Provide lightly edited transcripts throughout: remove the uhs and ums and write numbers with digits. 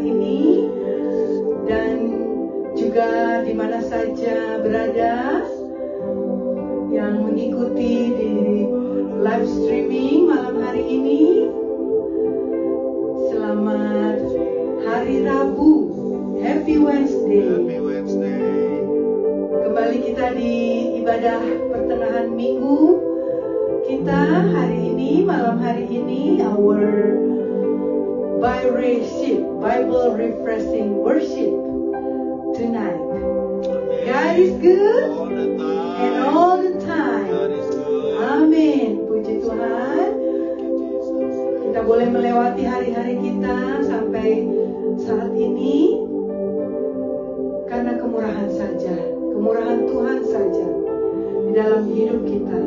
saat ini, dan juga di mana saja berada yang mengikuti di live streaming malam hari ini. Selamat hari Rabu, Happy Wednesday. Kembali kita di ibadah pertengahan minggu kita hari ini, malam hari ini, our Bible refreshing worship tonight. God is good and all the time. Amin. Puji Tuhan. Kita boleh melewati hari-hari kita sampai saat ini karena kemurahan saja, kemurahan Tuhan saja di dalam hidup kita.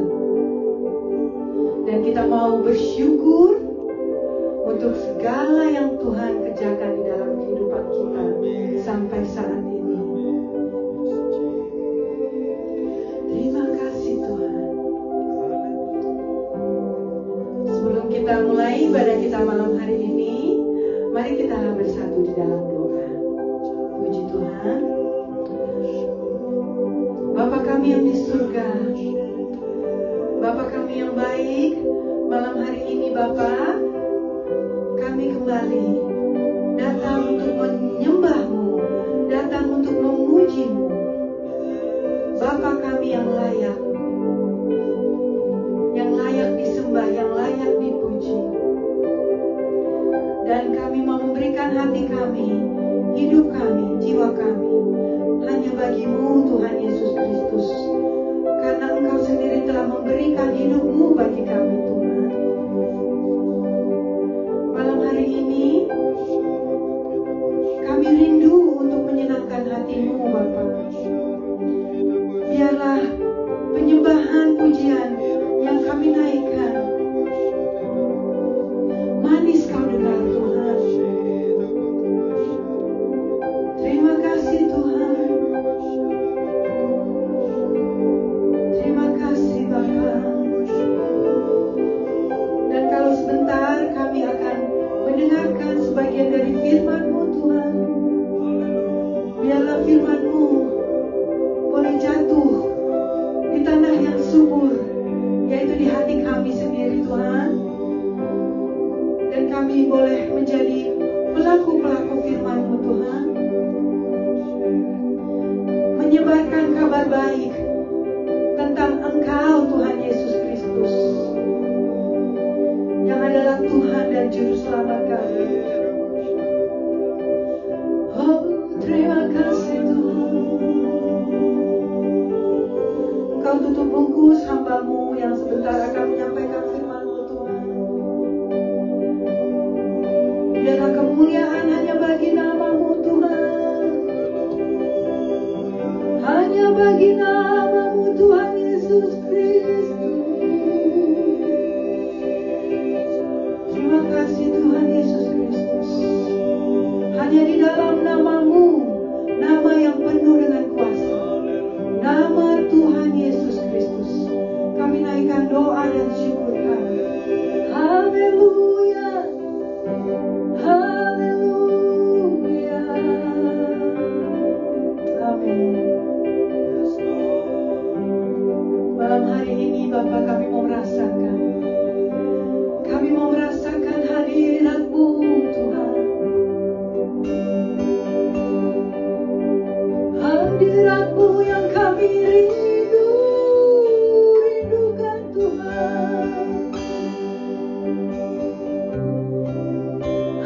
Dan kita mau bersyukur untuk segala yang Tuhan kerjakan di dalam kehidupan kita sampai saat ini. Terima kasih Tuhan. Sebelum kita mulai ibadah kita malam hari ini, mari kita bersatu di dalam doa. Puji Tuhan. Bapa kami yang di surga, Bapa kami yang baik, malam hari ini Bapa, kami kembali datang untuk menyembah-Mu, datang untuk memuji-Mu. Bapa kami yang layak disembah, yang layak dipuji. Dan kami mau memberikan hati kami, hidup kami, jiwa kami hanya bagi-Mu Tuhan Yesus Kristus. Karena Engkau sendiri telah memberikan hidup-Mu bagi kami Tuhan. Malam hari ini kami rindu untuk menyenangkan hati-Mu Bapa. Biarlah penyembahan pujian yang kami naikkan manis Kau dengar Tuhan. Terima kasih Tuhan. Terima kasih Bapa. Dan kalau sebentar kami akan mendengarkan sebagian dari firman-Mu Tuhan. Biarlah firman-Mu boleh jatuh di tanah yang subur, yaitu di hati kami sendiri Tuhan. Dan kami boleh menjadi pelaku-pelaku firman-Mu Tuhan, menyebarkan kabar baik tentang Engkau Tuhan Yesus Kristus, yang adalah Tuhan dan Juru Selamat kami. Oh, terima kasih Tuhan. Engkau tutup bungkus hamba-Mu yang sebentar akan menyampaikan firman-Mu Tuhan. Biarlah kemuliaan hanya bagi nama-Mu Tuhan, hanya bagi nama-Mu Tuhan Yesus Kristus. Terima kasih Tuhan Yesus Kristus. Hanya di dalam nama-Mu, nama yang penuh dengan kuasa, nama Tuhan Yesus Kristus, kami naikkan doa dan syukur kami. Haleluya, haleluya. Amin. Malam hari ini Bapa, kami mau merasakan hadirat-Mu Tuhan. Hadirat-Mu yang kami rindukan Tuhan.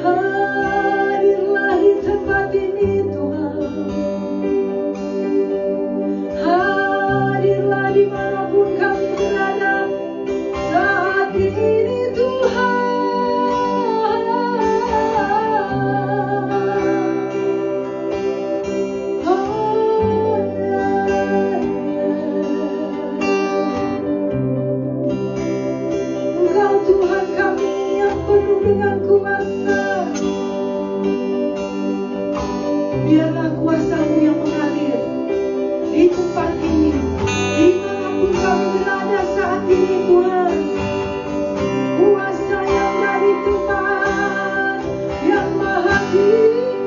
Hadirlah di tempat ini Tuhan. Hadirlah dimanapun kami berada saat ini Tuhan. Engkau Tuhan kami yang penuh dengan kuasa. Biarlah kuasa-Mu yang mengalir di tempat ini, dimanapun kami berada saat ini Tuhan. Kuasa yang dari Tuhan yang Maha Tinggi.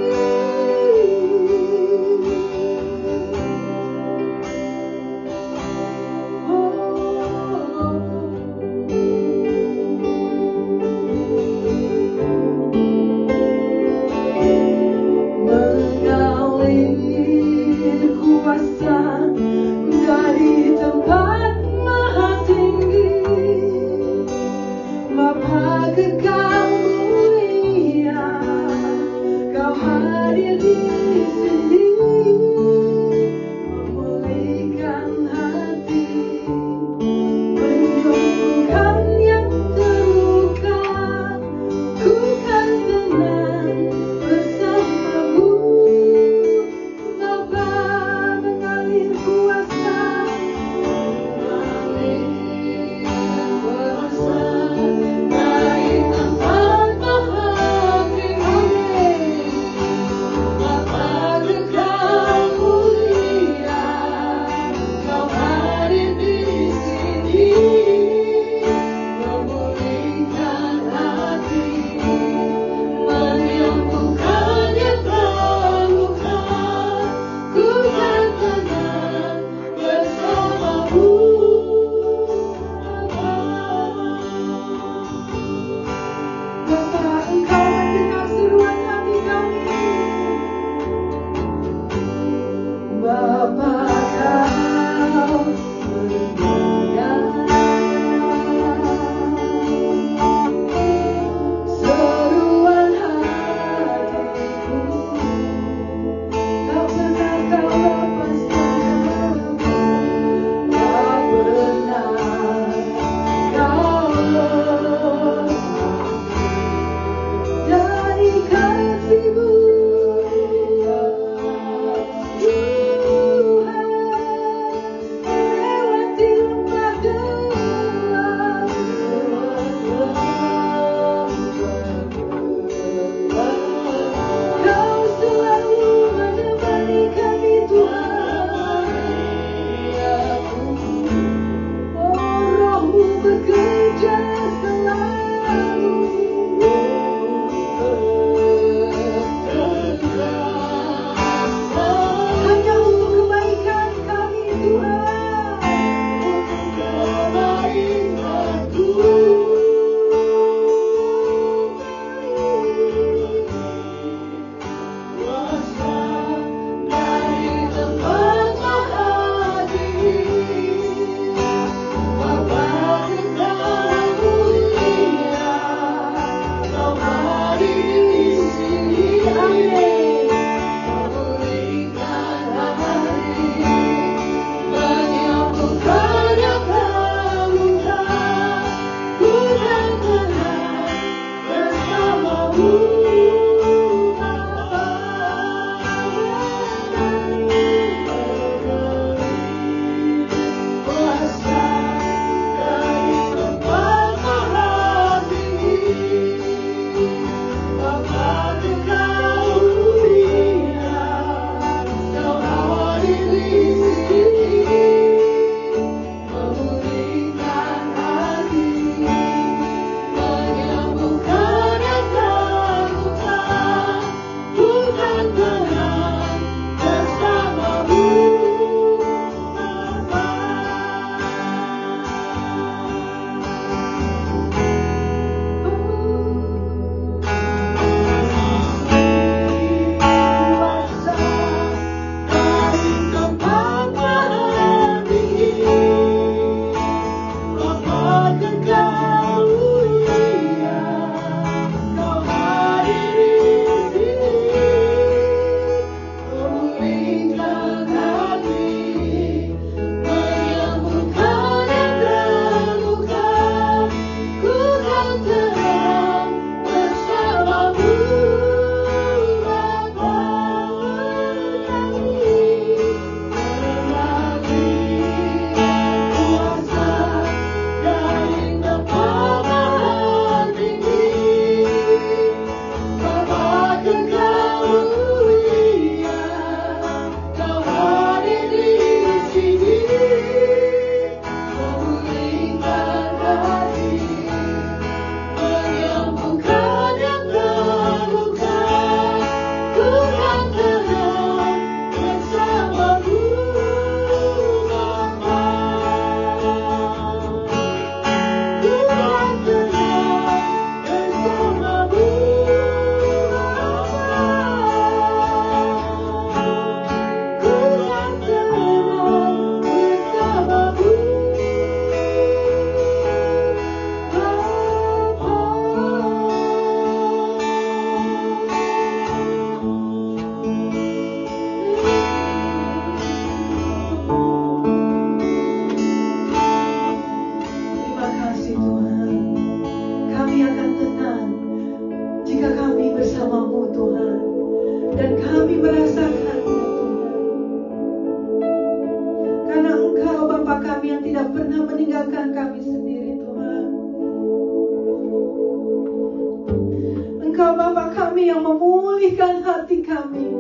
yang memulihkan hati kami.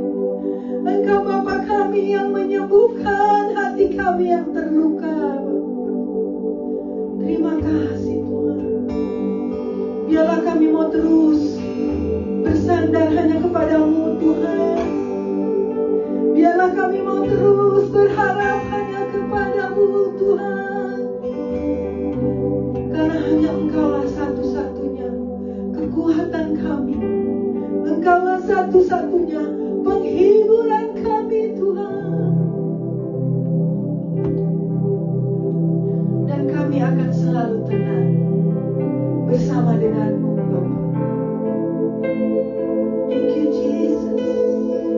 Engkau Bapa kami yang menyembuhkan hati kami yang terluka. Terima kasih Tuhan. Biarlah kami mau terus bersandar hanya kepadamu Tuhan. Biarlah kami mau terus berharap hanya kepadamu Tuhan. Karena hanya Engkaulah satu-satunya kekuatan kami. Engkaulah satu-satunya penghiburan kami Tuhan. Dan kami akan selalu tenang bersama denganmu Bapa. Thank you Jesus.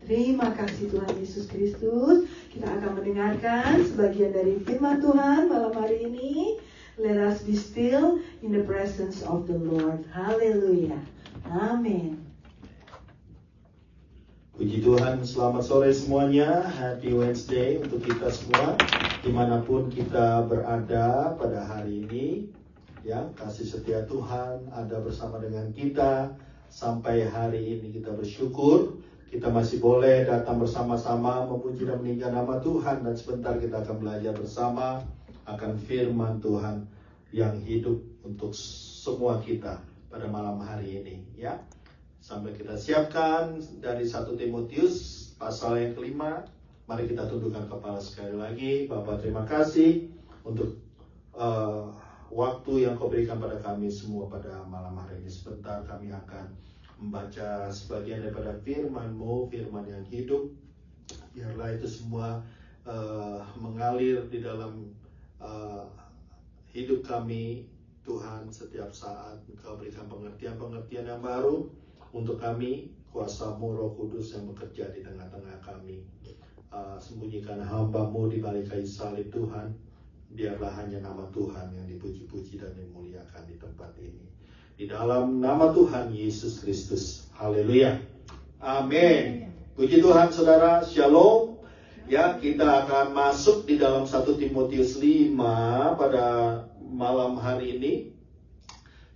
Terima kasih Tuhan Yesus Kristus. Kita akan mendengarkan sebagian dari firman Tuhan malam hari ini. Let us be still in the presence of the Lord. Haleluya. Amin. Puji Tuhan, selamat sore semuanya. Happy Wednesday untuk kita semua, dimanapun kita berada pada hari ini. Ya, kasih setia Tuhan ada bersama dengan kita sampai hari ini. Kita bersyukur kita masih boleh datang bersama-sama memuji dan meninggikan nama Tuhan, dan sebentar kita akan belajar bersama akan firman Tuhan yang hidup untuk semua kita pada malam hari ini, ya. Sambil kita siapkan dari 1 Timotius pasal yang kelima, mari kita tundukkan kepala sekali lagi. Bapa, terima kasih untuk waktu yang Kau berikan pada kami semua pada malam hari ini. Sebentar kami akan membaca sebagian daripada firman-Mu, firman yang hidup. Biarlah itu semua mengalir di dalam hidup kami, Tuhan. Setiap saat Engkau berikan pengertian-pengertian yang baru untuk kami. Kuasa-Mu, Roh Kudus yang bekerja di tengah-tengah kami. Sembunyikan hamba-Mu di balik kayu salib, Tuhan. Biarlah hanya nama Tuhan yang dipuji-puji dan dimuliakan di tempat ini. Di dalam nama Tuhan Yesus Kristus. Haleluya. Amin. Puji Tuhan saudara. Shalom. Ya, kita akan masuk di dalam 1 Timotius 5 pada malam hari ini.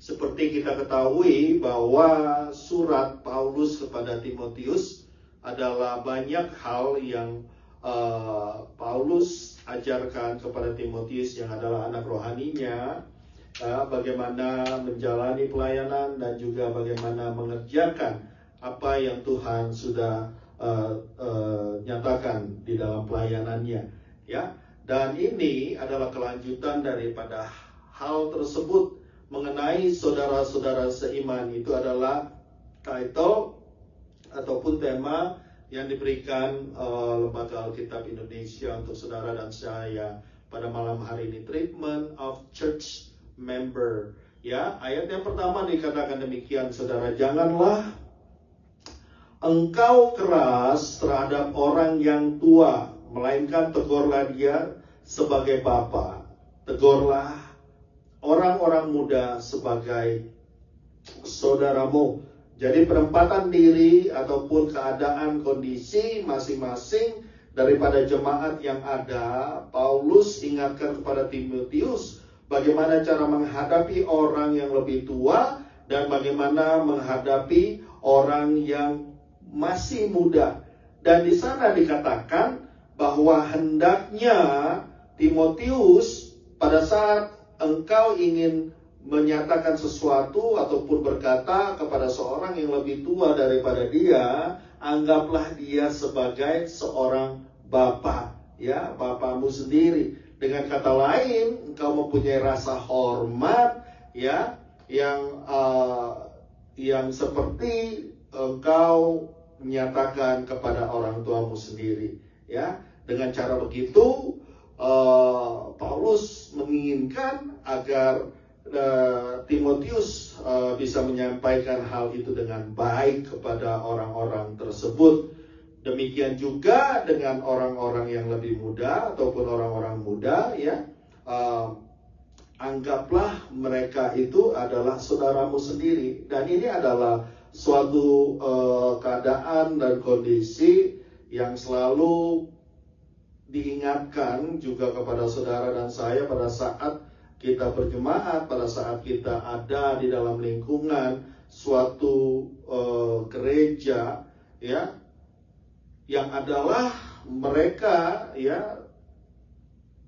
Seperti kita ketahui bahwa surat Paulus kepada Timotius adalah banyak hal yang Paulus ajarkan kepada Timotius yang adalah anak rohaninya. Bagaimana menjalani pelayanan dan juga bagaimana mengerjakan apa yang Tuhan sudah nyatakan di dalam pelayanannya, ya. Dan ini adalah kelanjutan daripada hal tersebut mengenai saudara-saudara seiman. Itu adalah title ataupun tema yang diberikan Lembaga Alkitab Indonesia untuk saudara dan saya pada malam hari ini, Treatment of Church Member. Ya, ayat yang pertama dikatakan demikian, saudara, janganlah engkau keras terhadap orang yang tua, melainkan tegurlah dia sebagai bapa. Tegurlah orang-orang muda sebagai saudaramu. Jadi penempatan diri ataupun keadaan kondisi masing-masing daripada jemaat yang ada, Paulus ingatkan kepada Timotius bagaimana cara menghadapi orang yang lebih tua dan bagaimana menghadapi orang yang masih muda. Dan di sana dikatakan bahwa hendaknya Timotius pada saat engkau ingin menyatakan sesuatu ataupun berkata kepada seorang yang lebih tua daripada dia, anggaplah dia sebagai seorang bapa, ya, bapamu sendiri. Dengan kata lain, engkau mempunyai rasa hormat, ya, yang seperti engkau menyatakan kepada orang tuamu sendiri, ya. Dengan cara begitu, Paulus menginginkan agar Timotius bisa menyampaikan hal itu dengan baik kepada orang-orang tersebut. Demikian juga dengan orang-orang yang lebih muda ataupun orang-orang muda, ya. Anggaplah mereka itu adalah saudaramu sendiri. Dan ini adalah suatu keadaan dan kondisi yang selalu diingatkan juga kepada saudara dan saya pada saat kita berjemaat, pada saat kita ada di dalam lingkungan suatu gereja, ya, yang adalah mereka, ya,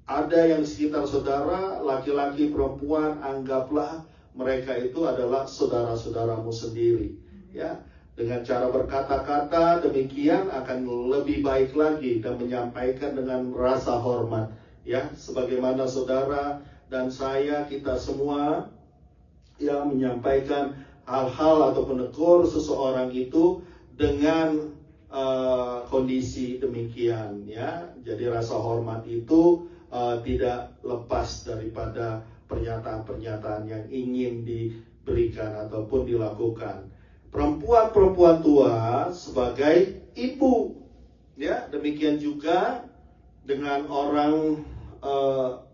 ada yang sekitar saudara, laki-laki, perempuan, anggaplah mereka itu adalah saudara-saudaramu sendiri, ya. Dengan cara berkata-kata demikian akan lebih baik lagi dan menyampaikan dengan rasa hormat, ya, sebagaimana saudara dan saya, kita semua yang menyampaikan hal-hal atau menegur seseorang itu dengan kondisi demikian, ya. Jadi rasa hormat itu tidak lepas daripada pernyataan-pernyataan yang ingin diberikan ataupun dilakukan. Perempuan-perempuan tua sebagai ibu. Ya, demikian juga dengan orang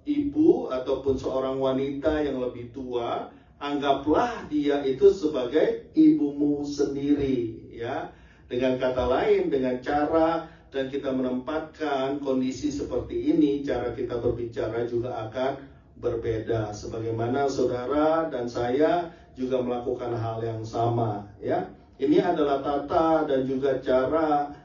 ibu ataupun seorang wanita yang lebih tua, anggaplah dia itu sebagai ibumu sendiri, ya. Dengan kata lain, dengan cara dan kita menempatkan kondisi seperti ini, cara kita berbicara juga akan berbeda. Sebagaimana saudara dan saya juga melakukan hal yang sama, ya. Ini adalah tata dan juga cara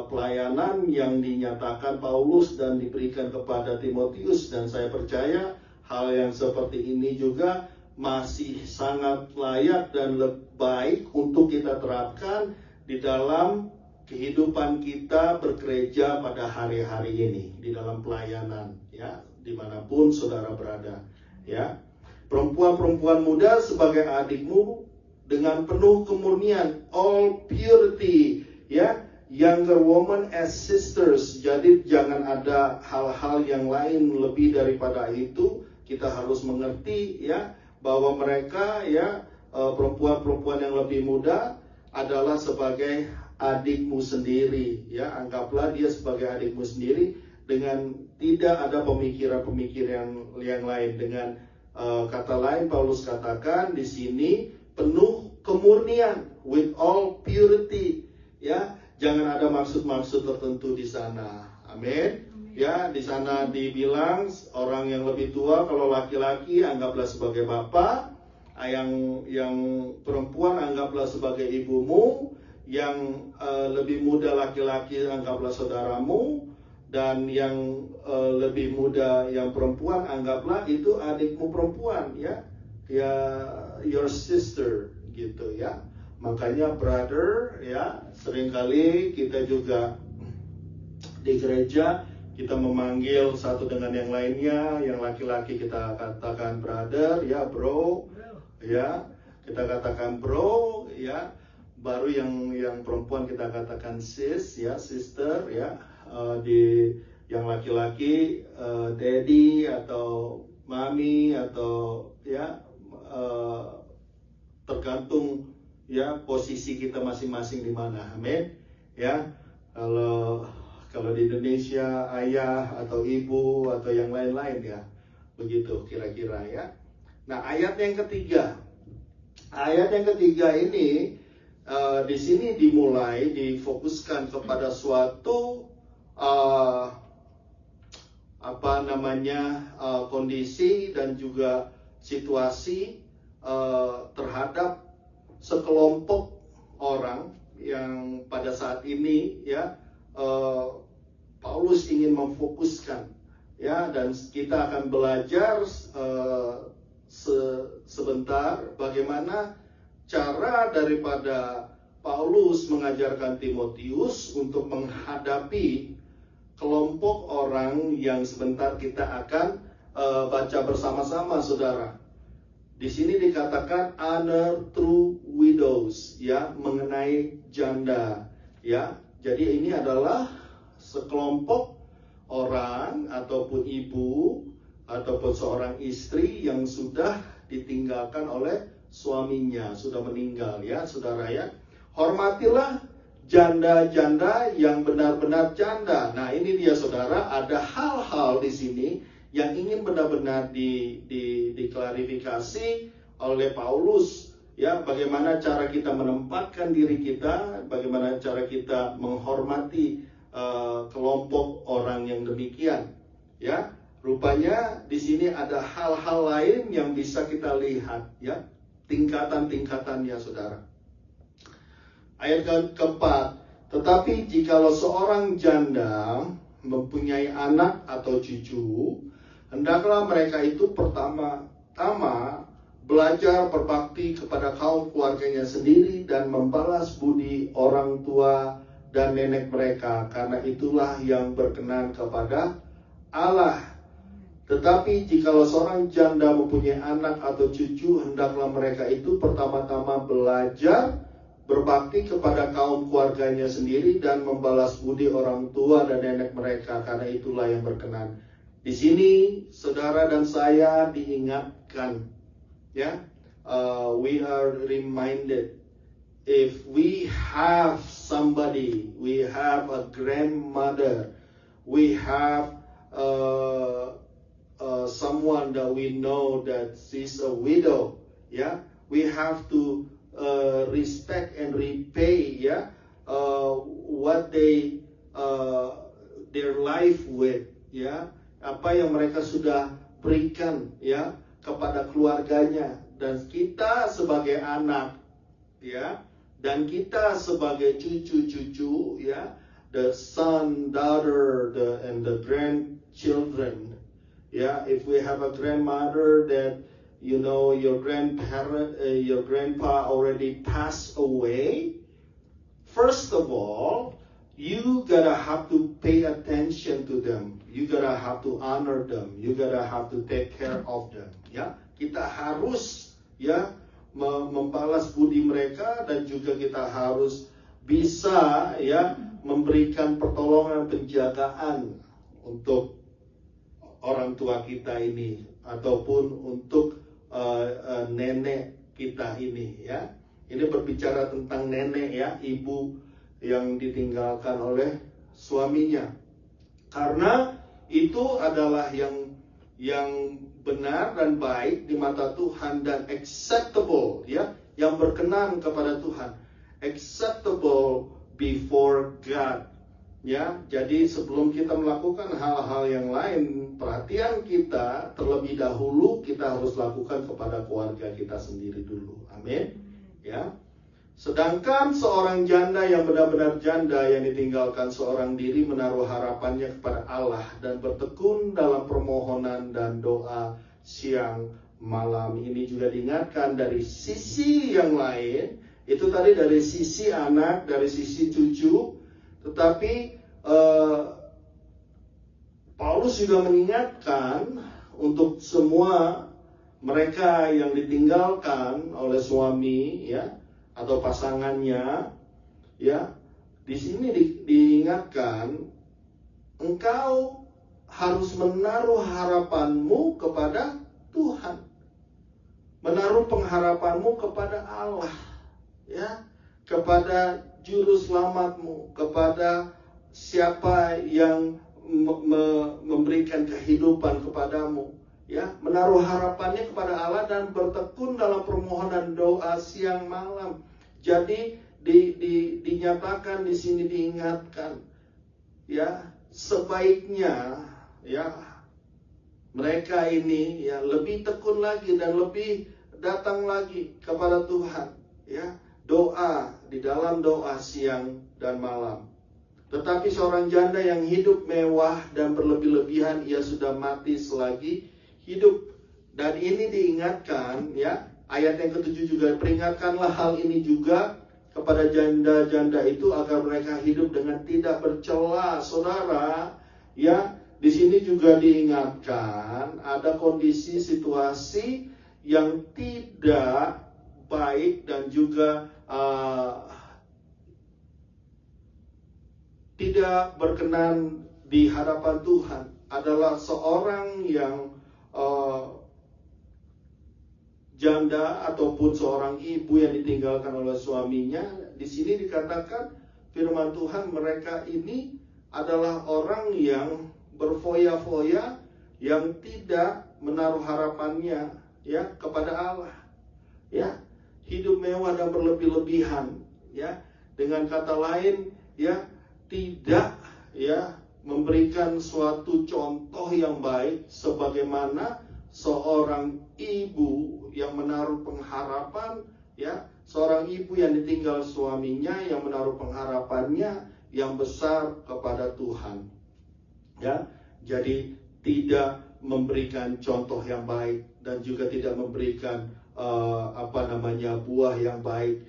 pelayanan yang dinyatakan Paulus dan diberikan kepada Timotius, dan saya percaya hal yang seperti ini juga masih sangat layak dan baik untuk kita terapkan di dalam kehidupan kita bergereja pada hari-hari ini, di dalam pelayanan, ya, dimanapun saudara berada, ya. Perempuan-perempuan muda sebagai adikmu dengan penuh kemurnian, all purity, ya. Younger woman as sisters. Jadi jangan ada hal-hal yang lain lebih daripada itu. Kita harus mengerti, ya, bahwa mereka, ya, perempuan-perempuan yang lebih muda adalah sebagai adikmu sendiri, ya. Anggaplah dia sebagai adikmu sendiri dengan tidak ada pemikiran-pemikiran yang lain. Dengan kata lain, Paulus katakan di sini penuh kemurnian, with all purity, ya. Jangan ada maksud-maksud tertentu di sana. Amin. Ya, di sana dibilang orang yang lebih tua, kalau laki-laki anggaplah sebagai bapak, yang perempuan anggaplah sebagai ibumu, yang lebih muda laki-laki anggaplah saudaramu, dan yang lebih muda yang perempuan anggaplah itu adikmu perempuan, ya. Ya, your sister gitu, ya. Makanya brother, ya, seringkali kita juga di gereja kita memanggil satu dengan yang lainnya. Yang laki-laki kita katakan brother, ya, bro, ya, kita katakan bro, ya. Baru yang perempuan kita katakan sis, ya, sister, ya. Di yang laki-laki daddy atau mami atau, ya, tergantung, ya, posisi kita masing-masing di mana. Amin. Ya. Kalau di Indonesia ayah atau ibu atau yang lain-lain, ya. Begitu kira-kira, ya. Nah, ayat yang ketiga. Ayat yang ketiga ini di sini dimulai difokuskan kepada suatu kondisi dan juga situasi terhadap sekelompok orang yang pada saat ini, ya, Paulus ingin memfokuskan, ya, dan kita akan belajar sebentar bagaimana cara daripada Paulus mengajarkan Timotius untuk menghadapi kelompok orang yang sebentar kita akan baca bersama-sama, saudara. Di sini dikatakan honor true widows, ya, mengenai janda, ya. Jadi ini adalah sekelompok orang ataupun ibu ataupun seorang istri yang sudah ditinggalkan oleh suaminya, sudah meninggal, ya, saudara, ya. Hormatilah janda-janda yang benar-benar janda. Nah, ini dia, saudara, ada hal-hal di sini yang ingin benar-benar diklarifikasi oleh Paulus, ya, bagaimana cara kita menempatkan diri kita, bagaimana cara kita menghormati kelompok orang yang demikian, ya. Rupanya di sini ada hal-hal lain yang bisa kita lihat, ya, tingkatan-tingkatannya, saudara. Ayat keempat, tetapi jikalau seorang janda mempunyai anak atau cucu, hendaklah mereka itu pertama-tama belajar berbakti kepada kaum keluarganya sendiri dan membalas budi orang tua dan nenek mereka, karena itulah yang berkenan kepada Allah. Tetapi jikalau seorang janda mempunyai anak atau cucu, hendaklah mereka itu pertama-tama belajar berbakti kepada kaum keluarganya sendiri dan membalas budi orang tua dan nenek mereka, karena itulah yang berkenan. Di sini saudara dan saya diingatkan, ya, we are reminded, if we have somebody, we have a grandmother, we have someone that we know that she's a widow, we have to respect and repay, what they their life with, apa yang mereka sudah berikan, kepada keluarganya, dan kita sebagai anak, dan kita sebagai cucu-cucu, the son, daughter, and the grandchildren, if we have a grandmother that your grandpa already passed away, first of all, you gotta have to pay attention to them. You gotta have to honor them. You gotta have to take care of them. Kita harus membalas budi mereka, dan juga kita harus bisa memberikan pertolongan, penjagaan untuk orang tua kita ini, ataupun untuk nenek kita ini, Ini berbicara tentang nenek, ibu yang ditinggalkan oleh suaminya. Karena itu adalah yang benar dan baik di mata Tuhan, dan acceptable, yang berkenan kepada Tuhan. Acceptable before God. Jadi sebelum kita melakukan hal-hal yang lain, perhatian kita terlebih dahulu kita harus lakukan kepada keluarga kita sendiri dulu. Amin. Sedangkan seorang janda yang benar-benar janda, yang ditinggalkan seorang diri, menaruh harapannya kepada Allah dan bertekun dalam permohonan dan doa siang malam. Ini juga diingatkan dari sisi yang lain. Itu tadi dari sisi anak, dari sisi cucu. Tetapi Paulus juga mengingatkan untuk semua mereka yang ditinggalkan oleh suami, atau pasangannya, di sini diingatkan, engkau harus menaruh harapanmu kepada Tuhan, menaruh pengharapanmu kepada Allah, kepada juru selamatmu, kepada siapa yang memberikan kehidupan kepadamu, menaruh harapannya kepada Allah dan bertekun dalam permohonan doa siang malam. Jadi dinyatakan di sini, diingatkan, sebaiknya mereka ini lebih tekun lagi dan lebih datang lagi kepada Tuhan, doa di dalam doa siang dan malam. Tetapi seorang janda yang hidup mewah dan berlebih-lebihan, ia sudah mati selagi hidup. Dan ini diingatkan, ayat yang ke-7 juga, peringatkanlah hal ini juga kepada janda-janda itu agar mereka hidup dengan tidak bercela. Saudara, di sini juga diingatkan ada kondisi situasi yang tidak baik dan juga tidak berkenan di hadapan Tuhan. Adalah seorang yang janda ataupun seorang ibu yang ditinggalkan oleh suaminya. Di sini dikatakan firman Tuhan, mereka ini adalah orang yang berfoya-foya, yang tidak menaruh harapannya kepada Allah, hidup mewah dan berlebih-lebihan, dengan kata lain, tidak memberikan suatu contoh yang baik sebagaimana seorang ibu yang menaruh pengharapan, seorang ibu yang ditinggal suaminya, yang menaruh pengharapannya yang besar kepada Tuhan, jadi tidak memberikan contoh yang baik dan juga tidak memberikan buah yang baik,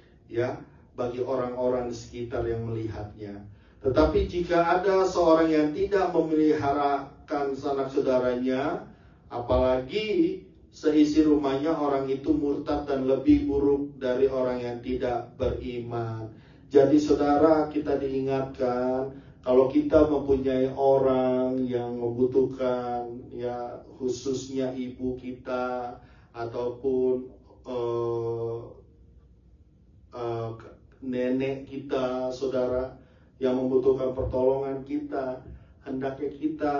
bagi orang-orang di sekitar yang melihatnya. Tetapi jika ada seorang yang tidak memeliharakan sanak saudaranya, apalagi seisi rumahnya, orang itu murtad dan lebih buruk dari orang yang tidak beriman. Jadi saudara, kita diingatkan, kalau kita mempunyai orang yang membutuhkan, khususnya ibu kita ataupun nenek kita, saudara, yang membutuhkan pertolongan kita, hendaknya kita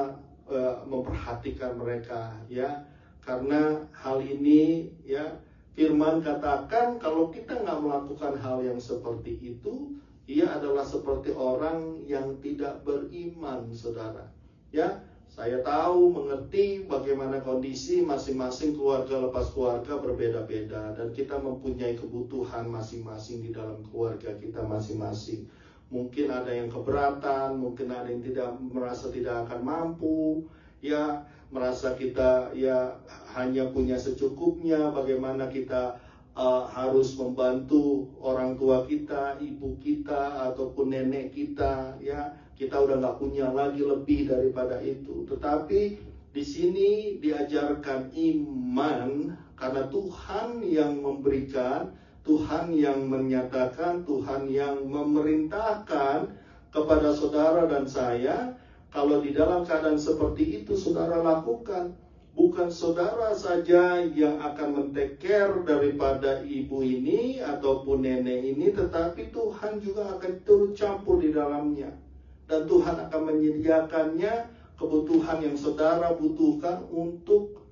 memperhatikan mereka, ya. Karena hal ini, ya, firman katakan kalau kita nggak melakukan hal yang seperti itu, ia adalah seperti orang yang tidak beriman, saudara. Ya, saya tahu, mengerti bagaimana kondisi masing-masing keluarga lepas keluarga berbeda-beda, dan kita mempunyai kebutuhan masing-masing di dalam keluarga kita masing-masing. Mungkin ada yang keberatan, mungkin ada yang merasa tidak akan mampu, ya, merasa kita ya hanya punya secukupnya. Bagaimana kita harus membantu orang tua kita, ibu kita, ataupun nenek kita, ya, kita udah nggak punya lagi lebih daripada itu. Tetapi di sini diajarkan iman, karena Tuhan yang memberikan, Tuhan yang menyatakan, Tuhan yang memerintahkan kepada saudara dan saya. Kalau di dalam keadaan seperti itu saudara lakukan, bukan saudara saja yang akan men-take care daripada ibu ini ataupun nenek ini, tetapi Tuhan juga akan turut campur di dalamnya. Dan Tuhan akan menyediakannya kebutuhan yang saudara butuhkan untuk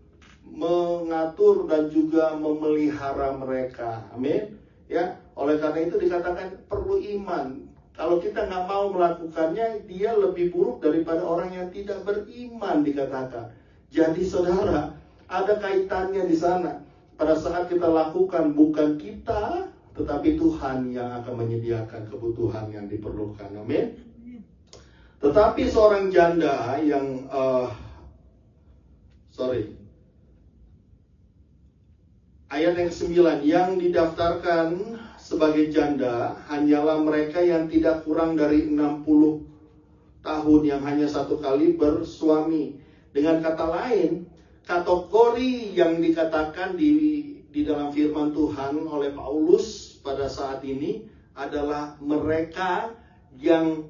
mengatur dan juga memelihara mereka. Amin. Ya, oleh karena itu dikatakan perlu iman. Kalau kita nggak mau melakukannya, dia lebih buruk daripada orang yang tidak beriman, dikatakan. Jadi saudara, ada kaitannya di sana. Pada saat kita lakukan, bukan kita, tetapi Tuhan yang akan menyediakan kebutuhan yang diperlukan. Amin. Tetapi seorang janda yang ayat yang ke-9, yang didaftarkan sebagai janda hanyalah mereka yang tidak kurang dari 60 tahun, yang hanya satu kali bersuami. Dengan kata lain, kategori yang dikatakan di dalam firman Tuhan oleh Paulus pada saat ini adalah mereka yang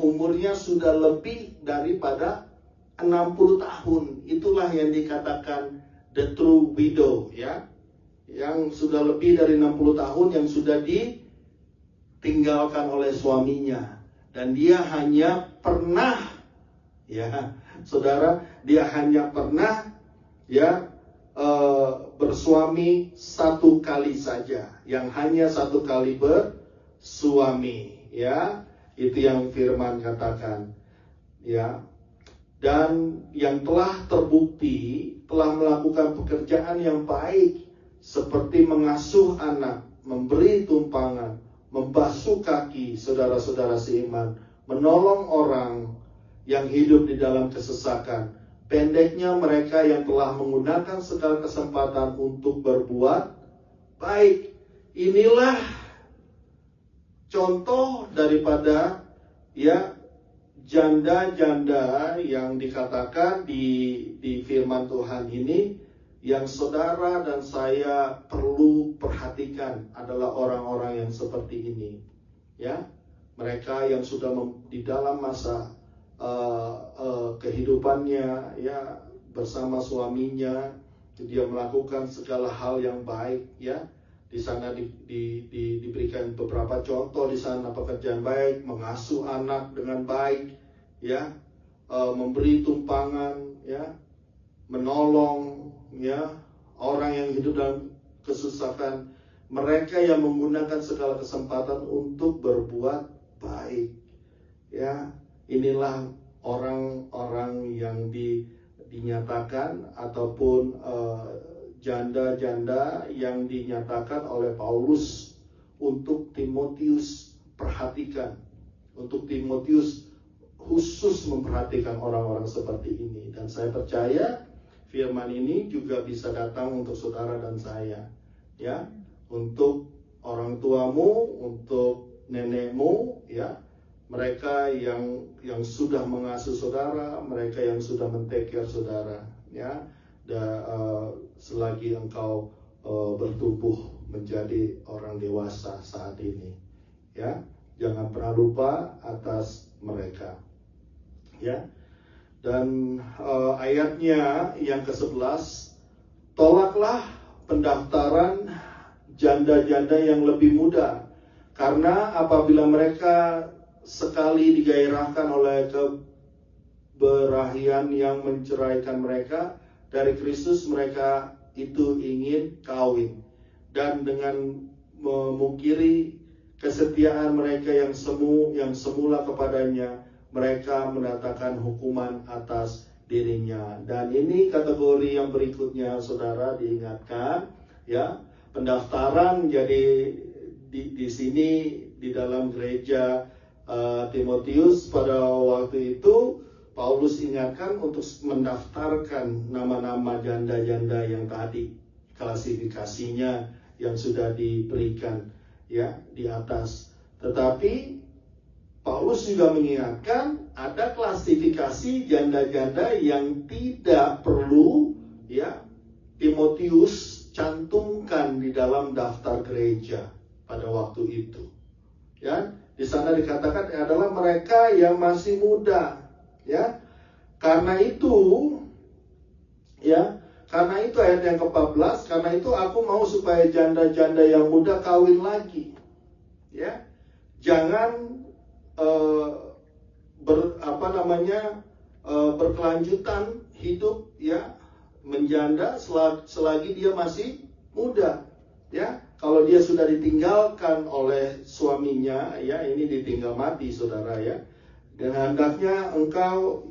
umurnya sudah lebih daripada 60 tahun. Itulah yang dikatakan the true widow, ya. Yang sudah lebih dari 60 tahun, yang sudah ditinggalkan oleh suaminya. Dan dia hanya pernah, ya saudara, dia hanya pernah, ya, bersuami satu kali saja. Yang hanya satu kali bersuami, ya. Itu yang firman katakan, ya. Dan yang telah terbukti telah melakukan pekerjaan yang baik, seperti mengasuh anak, memberi tumpangan, membasuh kaki saudara-saudara seiman, menolong orang yang hidup di dalam kesesakan. Pendeknya, mereka yang telah menggunakan segala kesempatan untuk berbuat baik. Inilah contoh daripada, ya, janda-janda yang dikatakan di firman Tuhan ini, yang saudara dan saya perlu perhatikan adalah orang-orang yang seperti ini, ya. Mereka yang sudah di dalam masa kehidupannya, ya, bersama suaminya, dia melakukan segala hal yang baik, ya. Di sana diberikan beberapa contoh di sana, pekerjaan baik, mengasuh anak dengan baik, ya, memberi tumpangan, ya, menolong, ya, orang yang hidup dalam kesusahan. Mereka yang menggunakan segala kesempatan untuk berbuat baik, ya. Inilah orang-orang yang dinyatakan ataupun janda-janda yang dinyatakan oleh Paulus untuk Timotius perhatikan. Untuk Timotius khusus memperhatikan orang-orang seperti ini. Dan saya percaya firman ini juga bisa datang untuk saudara dan saya, ya. Untuk orang tuamu, untuk nenekmu, ya. Mereka yang sudah mengasuh saudara, mereka yang sudah men-take care saudara, ya. Selagi engkau bertumbuh menjadi orang dewasa saat ini, ya, jangan pernah lupa atas mereka, ya. Dan ayatnya yang ke-11, tolaklah pendaftaran janda-janda yang lebih muda. Karena apabila mereka sekali digairahkan oleh keberahian yang menceraikan mereka dari Kristus, mereka itu ingin kawin. Dan dengan memungkiri kesetiaan mereka yang semula kepadanya, mereka mendatangkan hukuman atas dirinya. Dan ini kategori yang berikutnya, saudara, diingatkan ya, pendaftaran. Jadi di sini di dalam gereja Timotius pada waktu itu Paulus ingatkan untuk mendaftarkan nama-nama janda-janda yang tadi, klasifikasinya yang sudah diberikan ya di atas. Tetapi Paulus juga mengingatkan ada klasifikasi janda-janda yang tidak perlu ya Timotius cantumkan di dalam daftar gereja pada waktu itu. Ya, di sana dikatakan adalah mereka yang masih muda, ya. Karena itu ayat yang ke-14, karena itu aku mau supaya janda-janda yang muda kawin lagi. Ya. Jangan berkelanjutan hidup ya menjanda selagi dia masih muda ya. Kalau dia sudah ditinggalkan oleh suaminya ya, ini ditinggal mati saudara ya, dan hendaknya engkau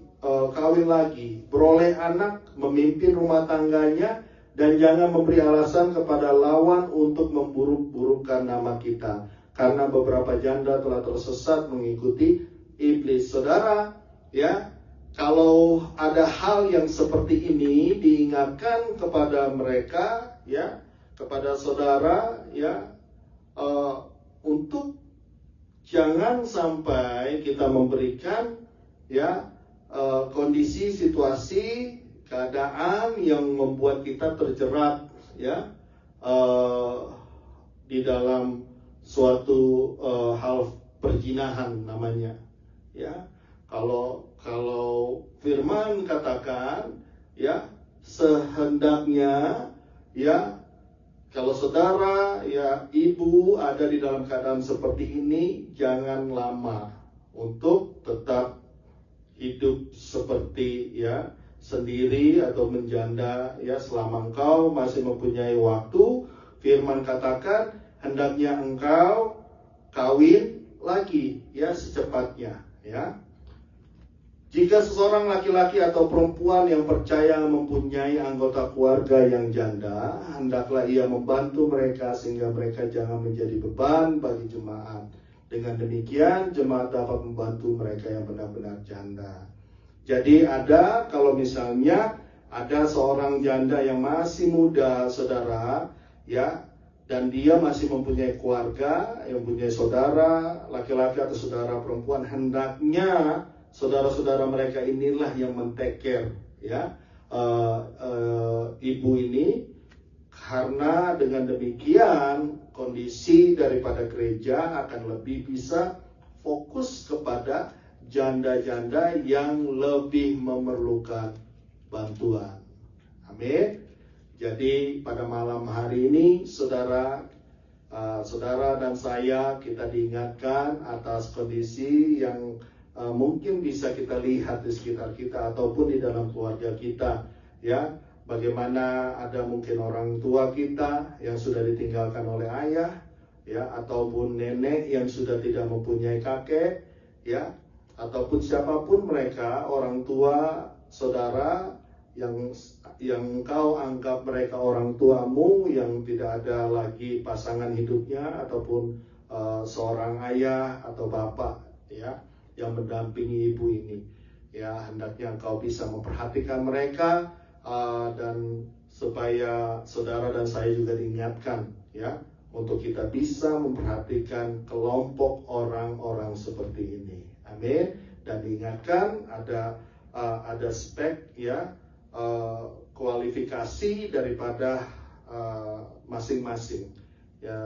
kawin lagi, beroleh anak, memimpin rumah tangganya, dan jangan memberi alasan kepada lawan untuk memburuk-burukkan nama kita, karena beberapa janda telah tersesat mengikuti iblis. Saudara, ya, kalau ada hal yang seperti ini diingatkan kepada mereka, ya, kepada saudara, ya, untuk jangan sampai kita memberikan, ya, kondisi, situasi, keadaan yang membuat kita terjerat, ya, di dalam suatu hal perzinahan namanya, ya. Kalau firman katakan, ya, sehendaknya, ya, kalau saudara, ya, ibu ada di dalam keadaan seperti ini, jangan lama untuk tetap hidup seperti, ya, sendiri atau menjanda, ya, selama engkau masih mempunyai waktu. Firman katakan hendaknya engkau kawin lagi, ya, secepatnya, ya. Jika seseorang laki-laki atau perempuan yang percaya mempunyai anggota keluarga yang janda, hendaklah ia membantu mereka sehingga mereka jangan menjadi beban bagi jemaat. Dengan demikian jemaat dapat membantu mereka yang benar-benar janda. Jadi kalau misalnya ada seorang janda yang masih muda, saudara, ya, dan dia masih mempunyai keluarga, yang mempunyai saudara laki-laki atau saudara perempuan, hendaknya saudara-saudara mereka inilah yang men-take care, ya, ibu ini, karena dengan demikian kondisi daripada gereja akan lebih bisa fokus kepada janda-janda yang lebih memerlukan bantuan. Amin. Jadi pada malam hari ini saudara dan saya, kita diingatkan atas kondisi yang mungkin bisa kita lihat di sekitar kita ataupun di dalam keluarga kita, ya. Bagaimana ada mungkin orang tua kita yang sudah ditinggalkan oleh ayah, ya, ataupun nenek yang sudah tidak mempunyai kakek, ya, ataupun siapapun mereka, orang tua, saudara yang engkau anggap mereka orang tuamu yang tidak ada lagi pasangan hidupnya, ataupun seorang ayah atau bapak, ya, yang mendampingi ibu ini, ya, hendaknya engkau bisa memperhatikan mereka, dan supaya saudara dan saya juga diingatkan, ya, untuk kita bisa memperhatikan kelompok orang-orang seperti ini. Amin. Dan diingatkan ada spek, ya, kualifikasi daripada masing-masing, ya,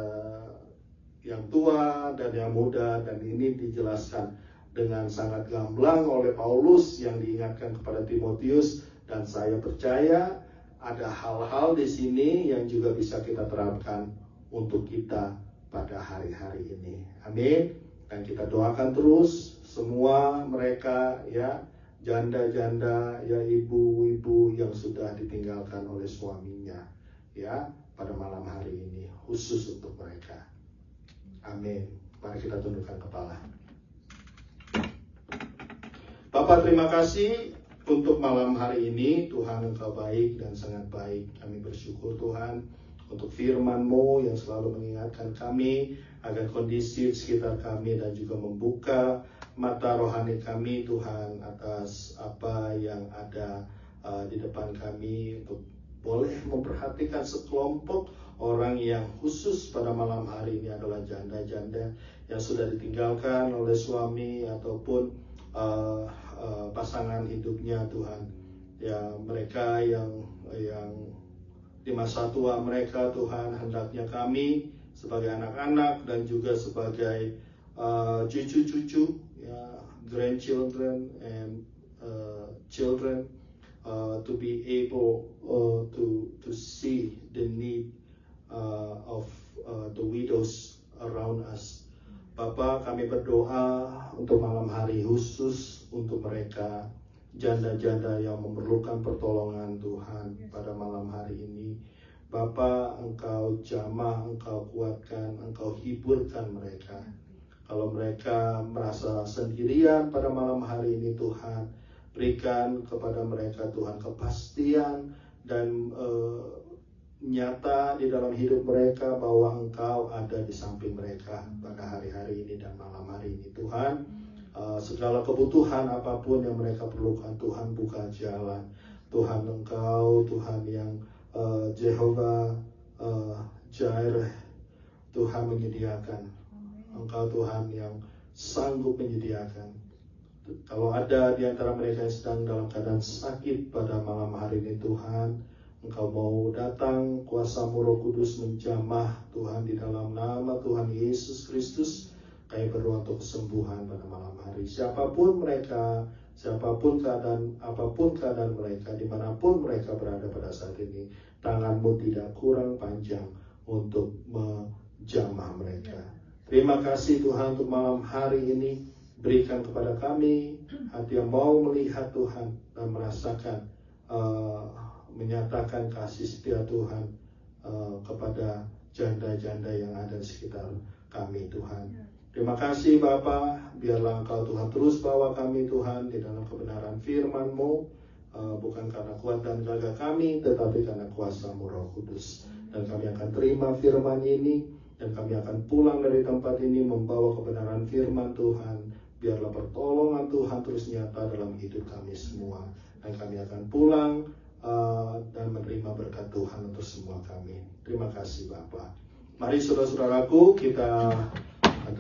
yang tua dan yang muda, dan ini dijelaskan dengan sangat gamblang oleh Paulus yang diingatkan kepada Timotius, dan saya percaya ada hal-hal di sini yang juga bisa kita terapkan untuk kita pada hari-hari ini. Amin. Dan kita doakan terus semua mereka ya, janda-janda ya, ibu-ibu yang sudah ditinggalkan oleh suaminya ya, pada malam hari ini khusus untuk mereka. Amin. Mari kita tundukkan kepala. Bapak, terima kasih untuk malam hari ini. Tuhan, Engkau baik dan sangat baik. Kami bersyukur Tuhan untuk firman-Mu yang selalu mengingatkan kami agar kondisi sekitar kami dan juga membuka mata rohani kami Tuhan atas apa yang ada di depan kami, untuk boleh memperhatikan sekelompok orang yang khusus pada malam hari ini adalah janda-janda yang sudah ditinggalkan oleh suami ataupun pasangan hidupnya Tuhan. Ya, mereka yang di masa tua mereka Tuhan, hendaknya kami sebagai anak-anak dan juga sebagai cucu-cucu ya, grandchildren and children to be able to see the need of the widows around us. Bapak, kami berdoa untuk malam hari khusus untuk mereka janda-janda yang memerlukan pertolongan Tuhan pada malam hari ini. Bapak, Engkau jamah, Engkau kuatkan, Engkau hiburkan mereka. Kalau mereka merasa sendirian pada malam hari ini Tuhan, berikan kepada mereka Tuhan kepastian dan nyata di dalam hidup mereka bahwa Engkau ada di samping mereka pada hari-hari ini dan malam hari ini Tuhan. Segala kebutuhan apapun yang mereka perlukan Tuhan, buka jalan. Tuhan, Engkau Tuhan yang Jehovah Jireh, Tuhan menyediakan. Engkau Tuhan yang sanggup menyediakan. Kalau ada di antara mereka yang sedang dalam keadaan sakit pada malam hari ini Tuhan, Engkau mau datang, kuasa-Mu Roh Kudus menjamah Tuhan di dalam nama Tuhan Yesus Kristus. Kami berdoa untuk kesembuhan pada malam hari. Siapapun mereka, siapapun keadaan, apapun keadaan mereka, dimanapun mereka berada pada saat ini, tangan-Mu tidak kurang panjang untuk menjamah mereka. Terima kasih Tuhan untuk malam hari ini. Berikan kepada kami hati yang mau melihat Tuhan dan merasakan, menyatakan kasih setia Tuhan kepada janda-janda yang ada di sekitar kami Tuhan. Terima kasih Bapa, biarlah Engkau Tuhan terus bawa kami Tuhan di dalam kebenaran firman-Mu, bukan karena kuat dan gagah kami, tetapi karena kuasa-Mu Roh Kudus. Dan kami akan terima firman ini, dan kami akan pulang dari tempat ini membawa kebenaran firman Tuhan. Biarlah pertolongan Tuhan terus nyata dalam hidup kami semua. Dan kami akan pulang dan menerima berkat Tuhan untuk semua kami. Terima kasih Bapa. Mari saudara-saudaraku, kita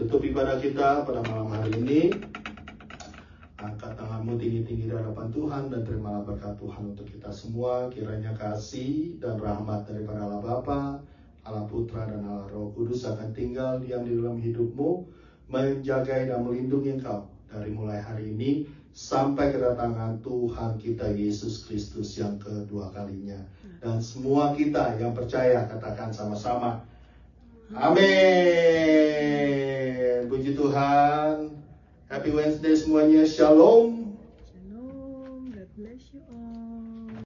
tutup ibadah kita pada malam hari ini. Angkat tanganmu tinggi-tinggi di hadapan Tuhan dan terimalah berkat Tuhan untuk kita semua. Kiranya kasih dan rahmat daripada Allah Bapa, Allah Putra dan Allah Roh Kudus akan tinggal diam di dalam hidupmu, menjaga dan melindungi engkau dari mulai hari ini sampai kedatangan Tuhan kita Yesus Kristus yang kedua kalinya. Dan semua kita yang percaya katakan sama-sama, amin. Puji Tuhan. Happy Wednesday semuanya. Shalom.